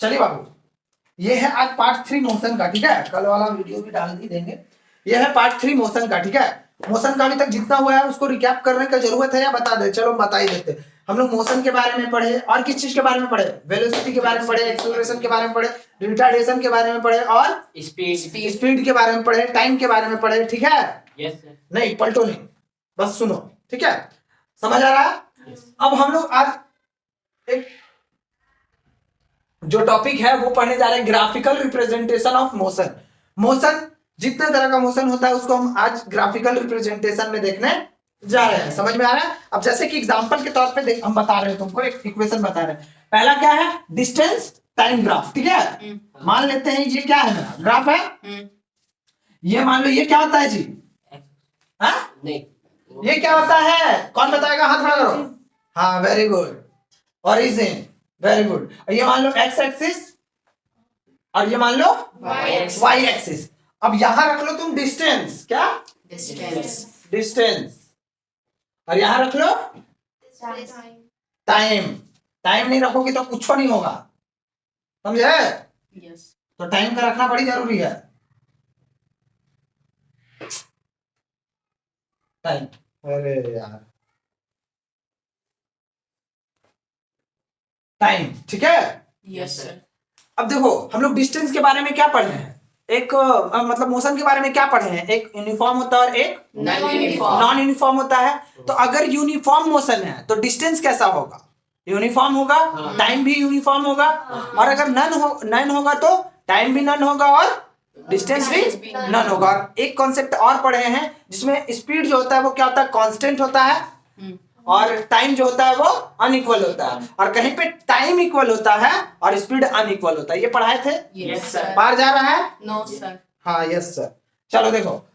चलिए बाबू, ये है आज पार्ट 3 मोशन का, ठीक है। कल वाला वीडियो भी डाल ही देंगे। ये है पार्ट 3 मोशन का, ठीक है। मोशन का अभी तक जितना हुआ है उसको रिकैप करने का जरूरत है या बता दे? चलो बता ही देते। हम लोग मोशन के बारे में पढ़े और किस चीज के बारे में पढ़े? वेलोसिटी के बारे में पढ़े, एक्सेलरेशन के बारे में पढ़े, रिटार्डेशन के बारे में पढ़े और स्पीड के बारे में पढ़े, टाइम के बारे में पढ़े, ठीक है। Yes sir. नहीं पलटो नहीं, बस सुनो, ठीक है। समझ आ रहा है? अब हम लोग आज एक जो टॉपिक है वो पढ़ने जा रहे हैं, graphical representation of motion. Motion जितने तरह का मोशन होता है उसको हम आज ग्राफिकल रिप्रेजेंटेशन में देखने जा रहे हैं। समझ में आ रहा है? अब जैसे कि एग्जांपल के तौर पे हम बता रहे हैं, तुमको एक इक्वेशन बता रहे हैं। पहला क्या है? डिस्टेंस टाइम ग्राफ, ठीक है। मान लेते हैं ये क्या है, ग्राफ है। ये मान लो ये क्या होता है जी? नहीं, ये क्या होता है? कौन बताएगा? हाथ खड़ा करो। हाँ very good, origin, very good. ये मान लो एक्स एक्सिस और ये मान लो वाई एक्सिस। अब यहां रख लो तुम डिस्टेंस, क्या? डिस्टेंस। और यहां रख लो टाइम। टाइम नहीं रखोगे तो कुछ नहीं होगा, समझे? यस। तो टाइम का रखना बड़ी जरूरी है। टाइम, अरे यार, टाइम, ठीक है। Yes sir. अब देखो हम लोग डिस्टेंस के बारे में क्या पढ़े हैं? एक मतलब मोशन के बारे में क्या पढ़े हैं? एक यूनिफॉर्म होता है और एक नॉन यूनिफॉर्म होता है। तो अगर यूनिफॉर्म मोशन है तो डिस्टेंस कैसा होगा? यूनिफॉर्म होगा, टाइम भी यूनिफॉर्म होगा। और अगर नन होगा तो टाइम भी नन होगा और डिस्टेंस भी नन होगा। और एक कॉन्सेप्ट और पढ़े हैं जिसमें स्पीड जो होता है वो क्या होता है? कांस्टेंट होता है और टाइम जो होता है वो अनइक्वल होता है। और कहीं पे टाइम इक्वल होता है और स्पीड अनइक्वल होता है। ये पढ़ाए थे? Yes sir. बाहर जा रहा है? No sir. हाँ यस सर। चलो देखो,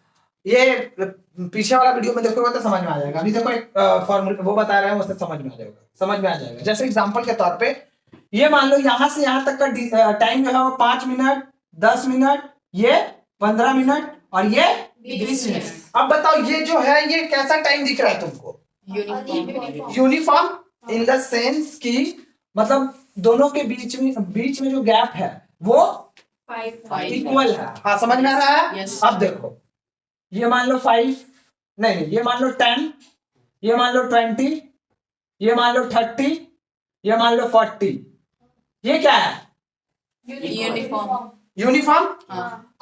ये पीछे वाला वीडियो में देखोगे तो समझ में आ जाएगा। अभी देखो एक फॉर्मूला वो बता रहे हैं, उससे समझ में आ जाएगा, समझ में आ जाएगा। जैसे एग्जांपल के तौर पे ये मान लो यहां से यहां तक का टाइम जो है वो 5 मिनट, 10 मिनट, ये 15 मिनट और ये 20 मिनट। अब बताओ ये जो है ये कैसा टाइम दिख रहा है तुमको? यूनिफॉर्म इन द सेंस की मतलब दोनों के बीच में जो गैप है वो इक्वल है। हाँ समझ में आ रहा है? Yes. अब देखो ये मान लो 5, नहीं ये मान लो 10, ये मान लो 20, ये मान लो 30, ये मान लो 40। ये क्या है? यूनिफॉर्म। यूनिफॉर्म।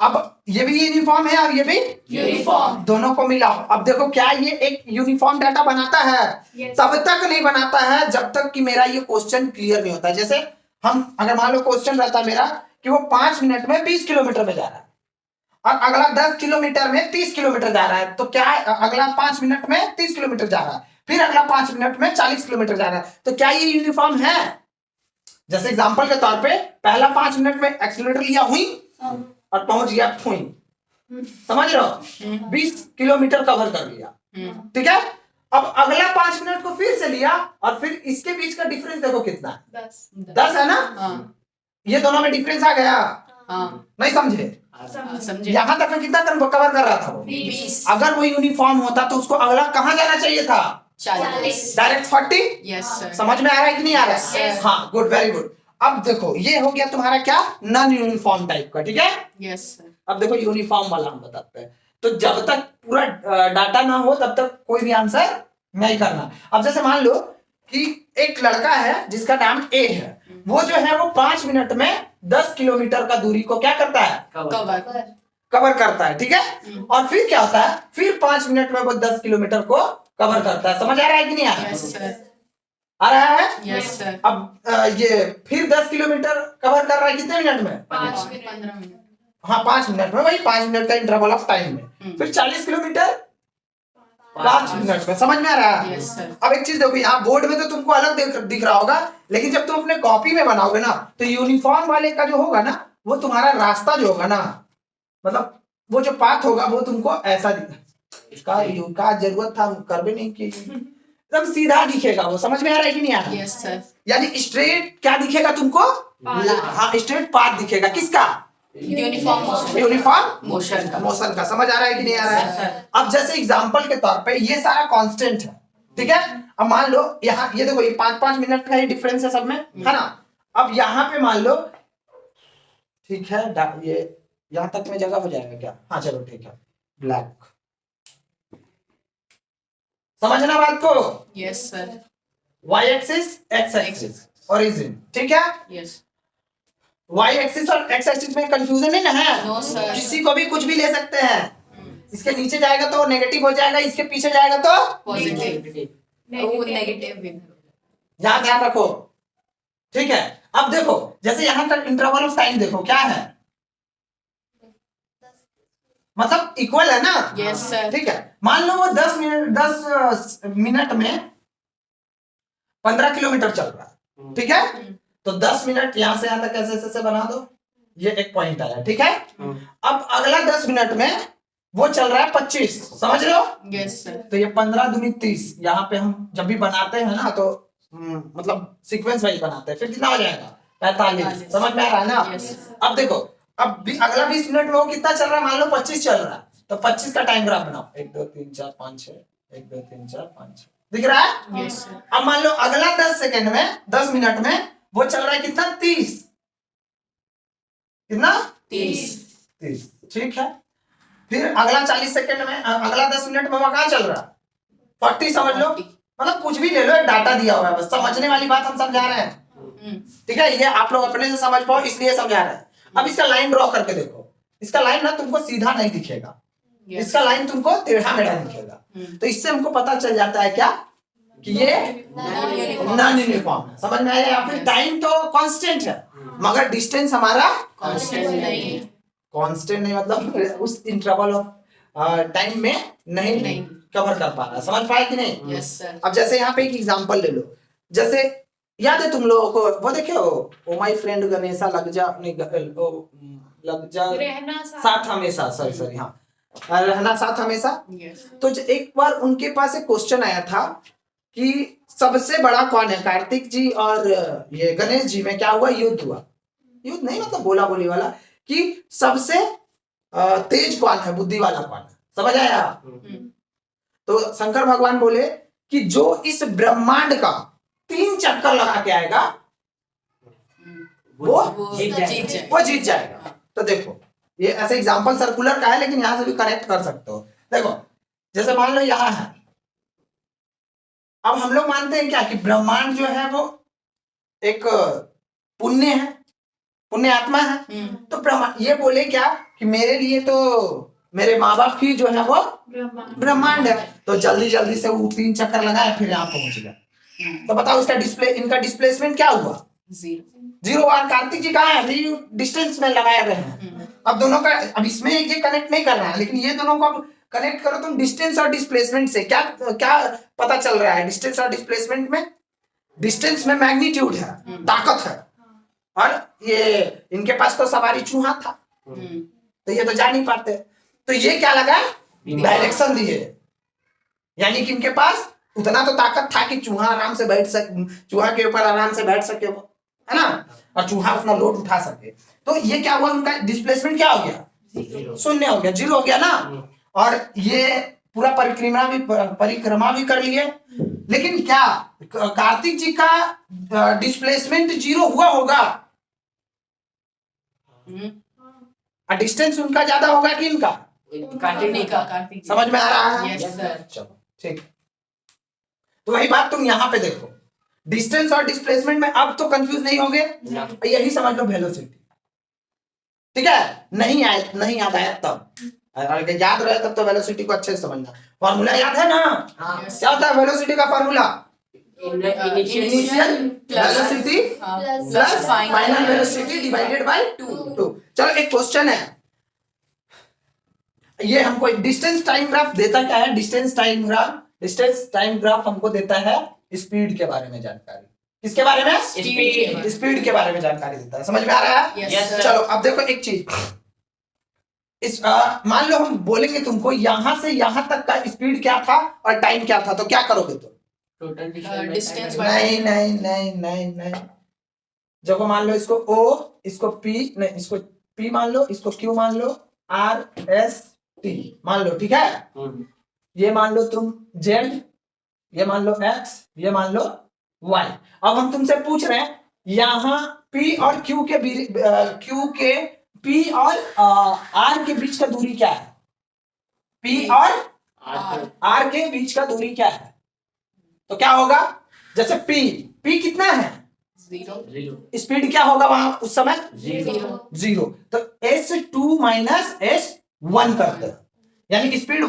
अब ये भी यूनिफॉर्म है और ये भी यूनिफॉर्म। दोनों को मिला। अब देखो क्या ये एक यूनिफॉर्म डाटा बनाता है? तब तक नहीं बनाता है जब तक कि मेरा ये क्वेश्चन क्लियर नहीं होता। जैसे हम अगर मान लो क्वेश्चन रहता मेरा कि वो 5 मिनट में 20 किलोमीटर में जा रहा है और अगला 10 किलोमीटर में 30 किलोमीटर जा रहा है, तो क्या अगला 5 मिनट में 30 किलोमीटर जा रहा है, फिर अगला 5 मिनट में 40 किलोमीटर जा रहा है, तो क्या ये यूनिफॉर्म है? जैसे एग्जांपल के तौर पे पहला 5 मिनट में एक्सीलरेटर लिया हुई और पहुंच गया हुई, समझ रहे हो? 20 किलोमीटर कवर कर लिया, ठीक है। अब अगला 5 मिनट को फिर से लिया और फिर इसके बीच का डिफरेंस देखो कितना है? 10 है ना? ये दोनों में डिफरेंस आ गया। नहीं समझे? समझे। यहां तक में कितना कवर कर रहा था वो? 20। अगर वो यूनिफॉर्म होता तो उसको अगला कहां जाना चाहिए था? 40। डायरेक्ट 40। Yes sir. समझ में आ रहा है कि नहीं आ रहा है? Yes. हाँ गुड, वेरी गुड। अब देखो ये हो गया तुम्हारा क्या? नॉन यूनिफॉर्म टाइप का, ठीक है। Yes sir. अब देखो यूनिफॉर्म वाला हम बताते हैं। तो जब तक पूरा डाटा ना हो तब तक कोई भी आंसर नहीं करना। अब जैसे मान लो कि एक लड़का है जिसका नाम ए है, वो जो है वो 5 मिनट में 10 किलोमीटर का दूरी को क्या करता है? कवर करता है, ठीक है। और फिर क्या होता है? फिर 5 मिनट में वो 10 किलोमीटर को कवर करता है। समझ आ रहा है कि नहीं आ रहा है? Yes sir. आ रहा है? Yes sir. अब ये फिर 10 किलोमीटर कवर कर रहा है कितने मिनट में? 15 मिनट। हाँ 5 मिनट में, वही 5 मिनट का इंटरवल ऑफ टाइम में। फिर 40 किलोमीटर 5 मिनट में। समझ में आ रहा है? Yes sir. अब एक चीज देखो, यहाँ बोर्ड में तो तुमको अलग दिख रहा होगा, लेकिन जब तुम अपने कॉपी में बनाओगे ना तो यूनिफॉर्म वाले का जो होगा ना वो तुम्हारा रास्ता जो होगा ना, मतलब वो जो पाथ होगा वो तुमको ऐसा का जरूरत था कर भी नहीं की, एकदम सीधा दिखेगा वो। समझ में आ रहा है कि नहीं आ रहा? Yes sir. यानी स्ट्रेट क्या दिखेगा तुमको? हाँ स्ट्रेट पाथ दिखेगा। किसका? यूनिफॉर्म मोशन का। समझ आ रहा है कि नहीं आ रहा है? अब जैसे एग्जांपल के तौर पे ये सारा कांस्टेंट है, ठीक है। अब मान लो यहाँ ये देखो ये 5-5 मिनट का ही डिफरेंस है सब में, है ना। अब यहाँ पे मान लो ठीक है, ये यहाँ तक में जगह हो जाएगा क्या? हाँ चलो ठीक है, ब्लैक। समझना बात को? Yes sir. y axis x axis origin, ठीक है। यस। y एक्सिस और x एक्सिस में कंफ्यूजन नहीं ना है? No sir. किसी को भी कुछ भी ले सकते हैं। इसके नीचे जाएगा तो नेगेटिव हो जाएगा, इसके पीछे जाएगा तो पॉजिटिव। वो नेगेटिव भी। यहाँ ध्यान रखो, ठीक है। अब देखो, जैसे यहाँ तक इंटरवल ऑफ टाइम देखो क्या है, मतलब इक्वल है ना? Yes sir. ठीक है, मान लो वो 10 मिनट में 15 किलोमीटर चल रहा है, ठीक है। तो 10 मिनट यहाँ से यहाँ तक ऐसे ऐसे बना दो, ये एक पॉइंट आया, ठीक है। अब अगला 10 मिनट में वो चल रहा है 25, समझ रहे हो? Yes sir. तो ये 15 दूनी 30, यहाँ पे हम जब भी बनाते हैं ना तो मतलब सीक्वेंस वाइज बनाते हैं, फिर कितना हो जाएगा? 45। समझ में आ रहा है ना? Yes. अब देखो, अब अगला 20 मिनट में वो कितना चल रहा है? मान लो 25 चल रहा है, तो 25 का टाइम ग्राफ बनाओ, 1 2 3 4 5 6, 1 2 3 4 5 6, दिख रहा है? Yes sir. अब मान लो अगला 10 सेकंड में, 10 मिनट में वो चल रहा है कितना? 30। कितना? 30, ठीक है। फिर अगला 40 सेकंड में, अगला 10 मिनट में वो कहाँ चल रहा है? 40 समझ लो, मतलब कुछ भी ले लो, एक डाटा दिया हुआ है, बस समझने वाली बात हम समझा रहे हैं, ठीक है। ये आप लोग अपने से समझ पाओ इसलिए समझा रहे हैं। अब इसका लाइन ड्रॉ करके देखो, इसका लाइन ना तुमको सीधा नहीं दिखेगा, इसका लाइन तुमको टेढ़ा मेढ़ा दिखेगा। तो इससे हमको पता चल जाता है क्या कि ये नॉन यूनिफॉर्म है। समझ में आया? या फिर टाइम तो कांस्टेंट है मगर डिस्टेंस हमारा कांस्टेंट नहीं। कांस्टेंट नहीं, मतलब उस इंटरवल ऑफ टाइम में नहीं कवर कर पा रहा। समझ पाए कि नहीं? Yes sir. अब जैसे यहाँ पे एक एग्जांपल ले लो, जैसे याद है तुम लोगों को वो देखे हो, ओ माय फ्रेंड गणेशा लग जा लग जा साथ हमेशा, सॉरी हाँ, रहना साथ हमेशा। यस। तो एक बार उनके पास एक क्वेश्चन आया था कि सबसे बड़ा कौन है, कार्तिक जी और ये गणेश जी में क्या हुआ? युद्ध हुआ। युद्ध नहीं मतलब बोला बोली वाला, कि सबसे तेज कौन है, बुद्धि वाला कौन है। समझ आया? तो शंकर भगवान बोले कि जो इस ब्रह्मांड का 3 चक्कर लगा के आएगा वो जीत जाएगा। तो देखो, ये ऐसे एग्जांपल सर्कुलर का है, लेकिन यहां से भी कनेक्ट कर सकते हो। देखो, जैसे मान लो यहां है, अब हम लोग मानते हैं क्या कि ब्रह्मांड जो है वो एक पुण्य है, पुण्य आत्मा है। तो ब्रह्मांड ये बोले क्या कि मेरे लिए तो मेरे माँ बाप की जो है वो ब्रह्मांड है, तो जल्दी जल्दी से वो 3 चक्कर लगाए फिर यहाँ पहुंच गया। तो बताओ इसका इनका डिस्प्लेसमेंट क्या हुआ? 0। और कार्तिक जी कहाँ है? अभी डिस्टेंस में लगाए रहे हैं। अब दोनों का, अब इसमें ये कनेक्ट नहीं कर रहा है, लेकिन ये दोनों को अब कनेक्ट करो तुम डिस्टेंस और डिस्प्लेसमेंट से, क्या क्या पता चल रहा है? डिस्टेंस और डिस्प्लेसमेंट में, डिस्टेंस में मैग्नीट्यूड है, ताकत है, और ये इनके पास तो सवारी चूहा था, तो ये तो जा नहीं पाते। तो ये क्या लगा? डायरेक्शन दिए, यानी कि इनके पास उतना तो ताकत था कि चूहा आराम से बैठ सके, चूहा के ऊपर आराम से बैठ सके वो, है ना, और चूहा अपना लोड उठा सके। तो ये क्या हुआ? उनका डिस्प्लेसमेंट क्या हो गया? 0 हो गया, 0 हो गया ना। और ये पूरा परिक्रमा भी कर लिए, लेकिन क्या कार्तिक जी का डिस्प्लेसमेंट 0 हुआ होगा? डिस्टेंस उनका ज्यादा होगा कि इनका? कार्तिक। समझ में आ रहा है? Yes sir. चलो ठीक। तो वही बात तुम यहाँ पे देखो, डिस्टेंस और डिस्प्लेसमेंट में अब तो कंफ्यूज नहीं होगे, यही समझ लो वेलोसिटी। ठीक है, नहीं याद आया तब, अगर याद रहे तब तो वेलोसिटी को अच्छे से समझना। फॉर्मूला याद है ना? क्या होता है वेलोसिटी का formula? Initial velocity plus final velocity divided by 2। चलो एक क्वेश्चन है, ये हमको डिस्टेंस टाइम ग्राफ देता क्या है? डिस्टेंस टाइम ग्राफ हमको देता है स्पीड के बारे में जानकारी। किसके बारे में? स्पीड के बारे में जानकारी देता है। समझ में आ रहा है? yes, चलो अब देखो एक चीज, इस मान लो हम बोलेंगे तुमको यहां से यहां तक का स्पीड क्या था और टाइम क्या था, तो क्या करोगे तुम? डिस्टेंस नहीं। जब मान लो इसको O, इसको P, नहीं इसको P मान लो, इसको Q मान लो, R S T मान लो, ठीक है। ये मान लो तुम Z, ये मान लो X, ये मान लो Y। अब हम तुमसे पूछ रहे हैं यहाँ P और Q के P और R के बीच का दूरी क्या है? P और R के बीच का दूरी क्या है? तो क्या होगा? जैसे P कितना है? 0 स्पीड क्या होगा वहां उस समय? 0 0। तो S2 माइनस S1 करते हैं, यानी स्पीड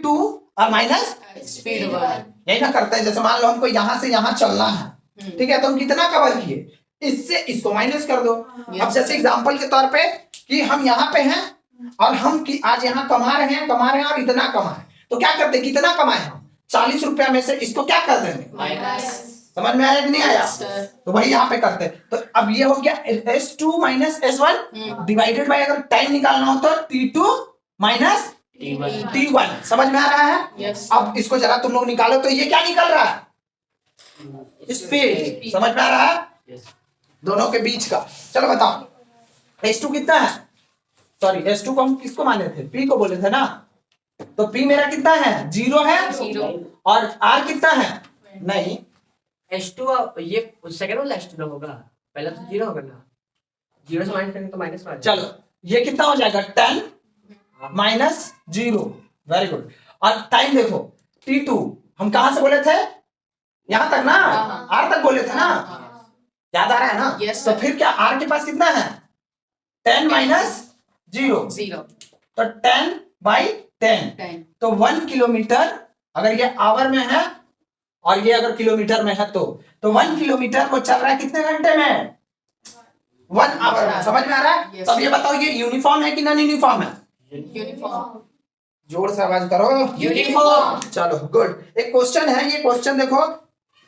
2 और माइनस स्पीड 1 यही ना करते हैं। जैसे मान लो हमको यहां से यहां चलना है, ठीक है, तो हम कितना कवर किए? इससे इसको माइनस कर दो। अब जैसे एग्जांपल के तौर पे कि हम यहाँ पे हैं और हम कि आज यहाँ कमा रहे हैं और इतना कमाए, तो क्या करते? कितना कमाए हम? 40 रुपया में से इसको क्या कर देंगे? माइनस। समझ में आया कि नहीं आया? तो वही यहाँ पे करते हैं। तो अब ये हो गया S2 minus S1 divided by, अगर टाइम निकालना हो तो T2 माइनस T1। समझ में आ रहा है? Yes. अब इसको जरा तुम लोग निकालो तो ये क्या निकल रहा है? स्पीड। समझ में आ रहा है? दोनों के बीच का। चलो बताओ S2 कितना है? सॉरी, S2 को हम किसको माने थे? P को बोले थे ना। तो P मेरा कितना है? 0 है। 0 और R कितना है? नहीं, H2 ये सेकंड वाला H2 होगा, पहला तो 0 होगा ना, 0 से माइनस करेंगे तो माइनस में आ जाएगा। चलो ये कितना हो जाएगा? 10 माइनस 0। Very good. और टाइम देखो T2 हम कहां से बोले थे? यहां तक ना, R तक बोले थे ना, याद आ रहा है ना? Yes, तो sir. फिर क्या R के पास कितना है? 10 माइनस 0, 0 तो 10 बाई 10। 10 तो 1 किलोमीटर, अगर ये आवर में है और ये अगर किलोमीटर में है तो 1 किलोमीटर को चल रहा है कितने घंटे में? 1 आवर में। समझ में आ रहा है? Yes. तब ये बताओ ये यूनिफॉर्म है कि नॉन यूनिफॉर्म है? यूनिफॉर्म। जोर से आवाज करो। यूनिफॉर्म। चलो गुड। एक क्वेश्चन है, ये क्वेश्चन देखो,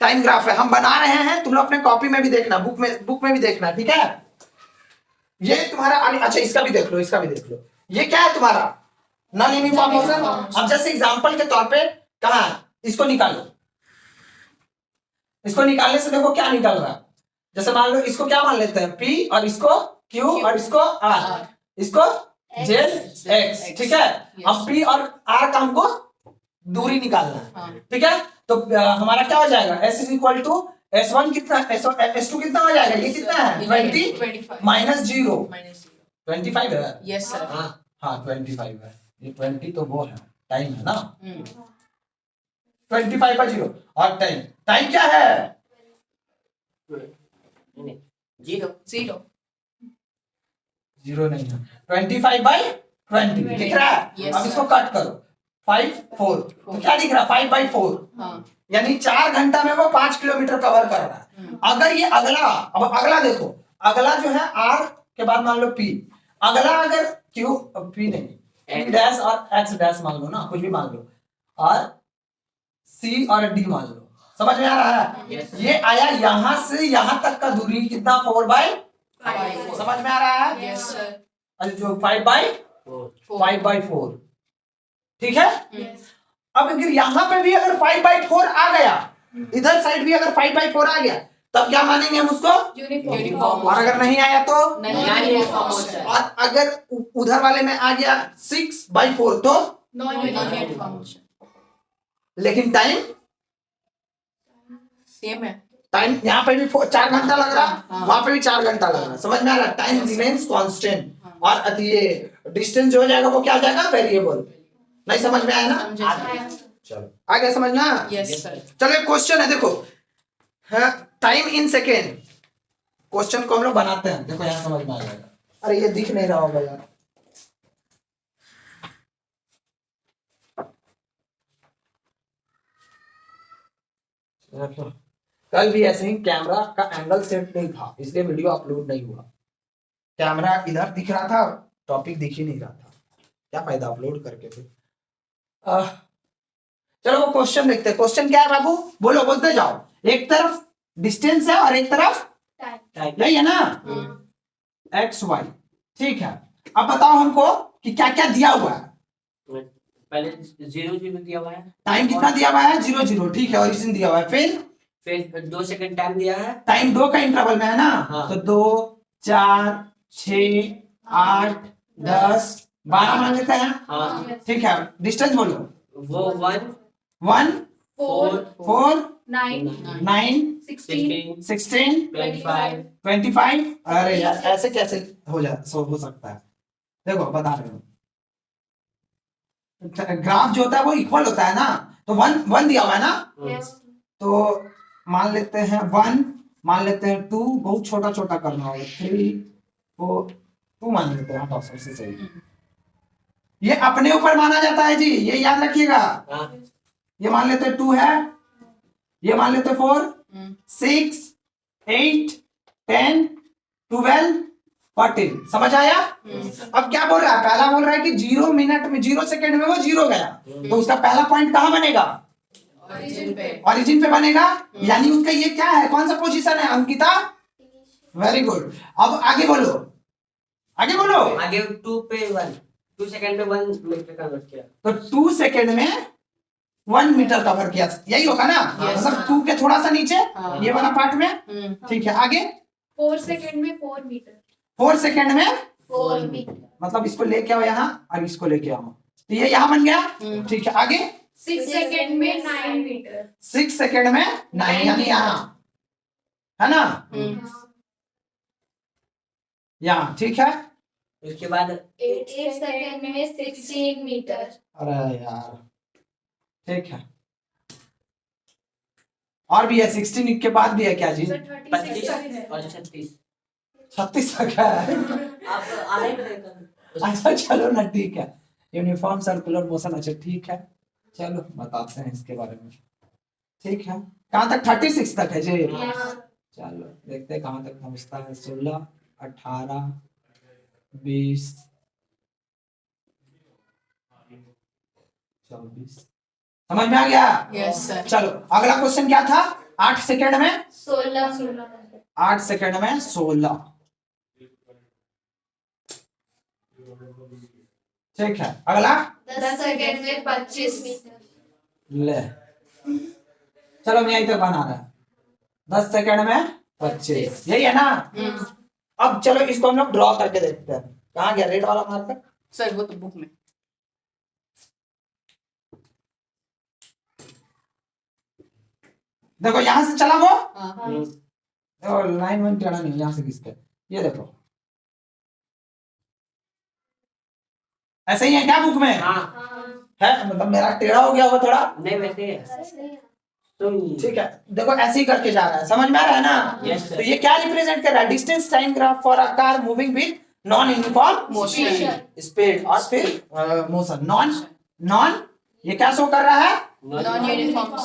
टाइम ग्राफ है, हम बना रहे हैं, तुम लोग अपने कॉपी में भी देखना, बुक में भी देखना, ठीक है? ये तुम्हारा, अच्छा इसका भी देख लो, इसका भी देख लो। ये क्या है तुम्हारा? Non uniform motion. अब जैसे एग्जांपल के तौर पे कहा, इसको निकालो। इसको निकालने से देखो क्या निकल रहा है। जैसे मान लो इसको क्या मान लेते हैं? P और इसको Q और इसको R, इसको Z X, ठीक है? अब P और R का हमको दूरी निकालना है, ठीक है? तो हमारा क्या हो जाएगा? S is equal to S1 कितना, S2 कितना हो जाएगा? ये कितना है? 20 माइनस 0, 25 है। Yes sir. हाँ 25 है, ये 20 तो वो है, टाइम है ना, 25 का 0। और टाइम क्या है? 0 0 नहीं है, 25/20 दिख रहा है? Yes, अब sir. इसको कट करो, 5 4, तो क्या दिख रहा है? 5/4, हाँ यानी 4 घंटा में वो 5 किलोमीटर कवर कर रहा है। अगर ये अगला, अब अगला देखो, अगला जो है R के बाद मान लो P, अगला अगर Q, P नहीं, P डैश और X डैश मान लो ना, कुछ भी मान लो, और C और D मान लो। समझ में आ रहा है? Yes. ये आया यहां से यहां तक का दूरी कितना? 4/4। समझ में आ रहा है? Yes sir. अच्छा जो 5/4, ठीक है? अब अगर यहाँ पे भी अगर 5/4 आ गया, इधर साइड भी अगर 5/4 आ गया, तब क्या मानेंगे हम उसको? यूनिफॉर्म। और अगर नहीं आया तो? नहीं यूनिफॉर्म मोशन। और अगर उधर वाले में आ गया 6/4 तो? Non uniform motion. लेकिन टाइम सेम है। टाइम यहाँ पे भी 4 घंटा लग रहा, हाँ। वहां पे भी 4 घंटा लग रहा। समझ में आ रहा? Time remains constant. और ये डिस्टेंस जो हो जाएगा वो क्या हो जाएगा? वेरिएबल। नहीं समझ में आया ना? चलो आ गया समझना? Yes sir. चलो एक क्वेश्चन है, देखो, टाइम इन सेकेंड। क्वेश्चन को हम लोग बनाते हैं, देखो यहाँ समझ में आ जाएगा। अरे ये दिख नहीं रहा होगा यार, कल भी ऐसे ही कैमरा का एंगल सेट नहीं था, इसलिए वीडियो अपलोड नहीं हुआ। कैमरा इधर दिख रहा था, टॉपिक दिख ही नहीं रहा था, क्या फायदा अपलोड करके फिर। चलो वो क्वेश्चन देखते हैं। क्वेश्चन क्या है बाबू? बोलो, बोलते जाओ। एक तरफ डिस्टेंस है और एक तरफ टाइम, यही है ना? एक्स वाई, ठीक है। अब बताओ हमको कि क्या क्या दिया हुआ है। पहले 0 0 दिया हुआ है, टाइम कितना दिया हुआ है? 0 0, ठीक है। ओरिजिन दिया हुआ है, फिर 2 सेकंड टाइम दिया है, टाइम 2 का इंटरवल में है ना? हाँ। तो 2 4 6 8 10 12 मान लेते हैं, हाँ, ठीक है। डिस्टेंस बोलो। वो 1 1 4 4 9, 9, 16, 16, 25 25। अरे यार ऐसे कैसे हो सकता है? देखो बता रहे हो, ग्राफ जो होता है वो इक्वल होता है ना, तो वन दिया हुआ है ना, तो मान लेते हैं 1, मान लेते हैं 2, बहुत छोटा छोटा करना होगा, 3, 4, 2 मान लेते हैं, सबसे सही। ये अपने ऊपर माना जाता है जी, ये याद रखिएगा। हाँ ये मान लेते हैं 2 है, ये मान लेते हैं 4, 6, 8, 10, 12, 14। समझ आया? अब क्या बोल रहा है? पहला बोल रहा है कि 0 मिनट में 0 सेकंड में वो 0 गया, तो उसका पहला पॉइंट कहां बनेगा? origin पे, ओरिजिन पे बनेगा, यानी उसका ये क्या है, कौन सा पोजीशन है अंकिता? Very good. अब आगे बोलो, आगे बोलो। आगे 2 पे 1, 2 सेकंड पे 1 मीटर कन्वर्ट किया, तो 2 सेकंड में 1 मीटर कवर किया, यही होगा ना? Yes, मतलब 2 के थोड़ा सा नीचे, हाँ। ये वाला पार्ट में। ठीक है, आगे 4 सेकंड में 4 मीटर 4 सेकंड में, 4 मीटर मतलब इसको लेके आओ यहाँ और इसको लेके आओ, तो ये यहाँ बन गया। ठीक है, आगे 6 सेकंड में 9 मीटर 6 सेकंड में 9, यानी यहाँ है ना, यहाँ। ठीक है, उसके बाद 8 सेकंड में 16 मीटर अरे यार ठीक है, और भी है 16 के बाद भी है क्या जी? 25 और 36 36 तक है। आप आगे बताइए। अच्छा चलो ना, ठीक है, यूनिफॉर्म सर्कुलर मोशन, अच्छा ठीक है, चलो बताते हैं इसके बारे में। ठीक है, कहाँ तक? 36 तक है जी। चलो देखते हैं कहाँ तक पहुँचता है। 16, 18, 20, 24। समझ में आ गया? yes sir, चलो अगला क्वेश्चन क्या था? 8 सेकंड में 16 8 सेकंड में 16। ठीक है, अगला 10 सेकंड में 25 मीटर ले, चलो मैं यही तक बना रहा है। 10 सेकंड में 25, यही है ना? अब चलो इसको हम लोग ड्रॉ करके देखते हैं। कहाँ गया रेड वाला मार्कर? सर वो तो बुक में, देखो यहाँ से चला वो, हाँ देखो लाइन वन टेढ़ा नहीं, यहाँ से खींचते, ये देखो ऐसे ही है क्या बुक में? हाँ है, मतलब मेरा टेढ़ा हो गया होगा थोड़ा। नहीं वैसे ही है तो ठीक है, देखो ऐसे ही करके जा रहा है, समझ में आ रहा है ना? Yes, sir. तो ये क्या रिप्रेजेंट कर रहा है? Distance time graph for a car moving with non uniform motion, speed, और फिर मोशन नॉन, ये क्या शो कर रहा है? Non uniform